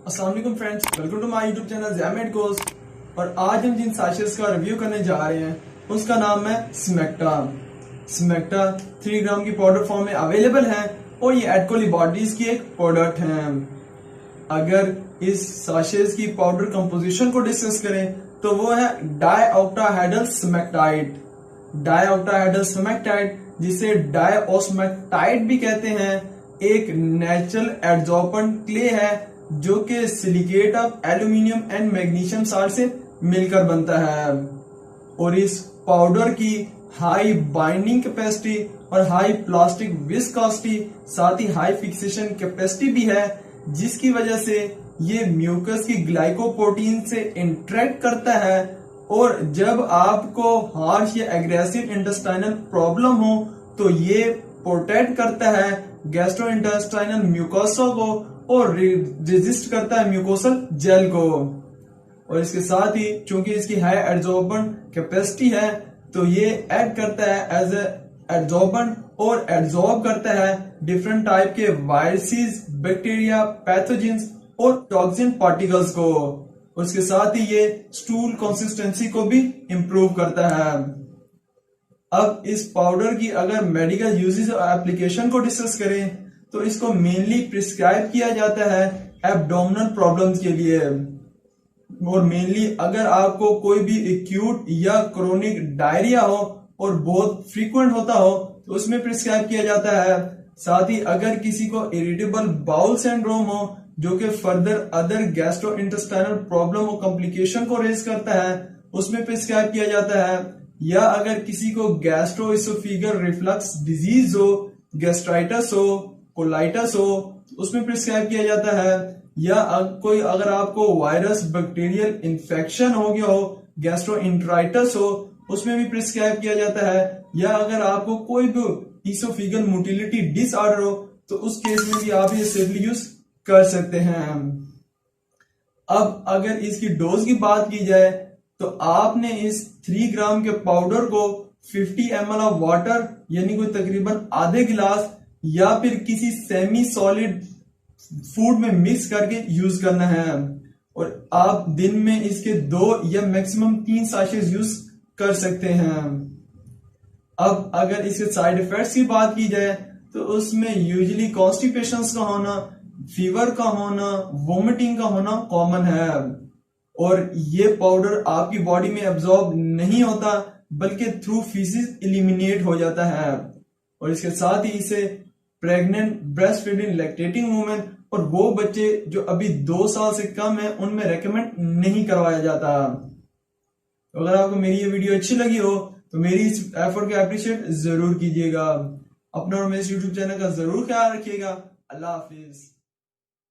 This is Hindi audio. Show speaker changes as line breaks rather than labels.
अस्सलाम वालेकुम friends, welcome to my YouTube channel ज़ैमेड गोस। और आज हम जिन साशेस का रिव्यू करने जा रहे हैं उसका नाम है स्मेक्टा। स्मेक्टा 3 ग्राम की पाउडर फॉर्म में अवेलेबल है और ये एडकोली बॉडीज की एक प्रोडक्ट है। अगर इस साशेस की पाउडर कंपोजिशन को डिस्कस करें तो वो है डाईऑक्टाहेड्रल स्मेक्टाइड। डाईऑक्टाहेड्रल स्मेक्टाइड जिसे डाईओस्मेक्टाइड भी कहते हैं, एक नेचुरल एडजॉर्बेंट क्ले है जो कि silicate of aluminium and magnesium salt से मिलकर बनता है। और इस पाउडर की हाई बाइंडिंग कैपेसिटी और हाई प्लास्टिक विस्कोसिटी, साथ ही हाई फिक्सेशन कैपेसिटी भी है, जिसकी वजह से ये म्यूकस की ग्लाइकोप्रोटीन से इंटरेक्ट करता है। और जब आपको हार्श या एग्रेसिव इंटेस्टाइनल प्रॉब्लम हो तो ये प्रोटेक्ट करता है गैस्ट्रोइंटेस्टाइनल म्यूकोसा को और रेजिस्ट करता है म्यूकोसल जेल को। और इसके साथ ही चूंकि इसकी हाई एड्जॉर्बेंट कैपेसिटी है तो ये एक्ट करता है एज एड्जॉर्बेंट और एड्जॉर्ब करता है डिफरेंट टाइप के वायरसेस, बैक्टीरिया, पैथोजेंस और टॉक्सिन पार्टिकल्स को। उसके साथ ही ये स्टूल कंसिस्टेंसी को भी इंप्रूव करता है। अब इस पाउडर की अगर मेडिकल यूजेस और एप्लीकेशन को डिस्कस करें तो इसको मेनली प्रिस्क्राइब किया जाता है एब्डोमिनल प्रॉब्लम्स के लिए। और मेनली अगर आपको कोई भी एक्यूट या क्रोनिक डायरिया हो और बहुत फ्रीक्वेंट होता हो तो उसमें प्रिस्क्राइब किया जाता है। साथ ही अगर किसी को इरिटेबल बाउल सिंड्रोम हो जो कि फर्दर अदर गैस्ट्रोइंटेस्टाइनल प्रॉब्लम और कॉम्प्लिकेशन को रेज करता है, उसमें प्रिस्क्राइब किया जाता है। या अगर किसी को गैस्ट्रोइसोफेगल रिफ्लक्स डिजीज हो, गैस्ट्राइटिस हो, कोलाइटिस हो, उसमें प्रिस्क्राइब किया जाता है। या कोई अगर आपको वायरस बैक्टीरियल इन्फेक्शन हो गया हो, गैस्ट्रोइंटेराइटिस हो, उसमें भी प्रिस्क्राइब किया जाता है। या अगर आपको कोई भी इसोफेगल मोटिलिटी डिसऑर्डर हो तो उस केस में भी आप ये सेफली यूज कर सकते हैं। अब अगर इसकी डोज की बात की जाए तो आपने इस 3 ग्राम के पाउडर को 50 ml ऑफ वाटर यानी कोई तकरीबन आधे गिलास या फिर किसी सेमी सॉलिड फूड में मिक्स करके यूज करना है। और आप दिन में इसके 2 या मैक्सिमम 3 साशेस यूज कर सकते हैं। अब अगर इसके साइड इफेक्ट्स की बात की जाए तो उसमें यूजुअली कॉन्स्टिपेशन का होना, फीवर का होना, वोमिटिंग का होना कॉमन है। और ये पाउडर आपकी बॉडी में एब्जॉर्ब नहीं होता बल्कि थ्रू फीसिस एलिमिनेट हो जाता है। और इसके साथ ही इसे pregnant, breast feeding, lactating women और वो बच्चे जो अभी 2 साल से कम है उनमें रेकमेंड नहीं करवाया जाता। तो अगर आपको मेरी ये वीडियो अच्छी लगी हो तो मेरी इस एफर्ट को अप्रिशिएट जरूर कीजिएगा। अपना और मेरे यूट्यूब चैनल का जरूर ख्याल रखिएगा। अल्लाह हाफिज।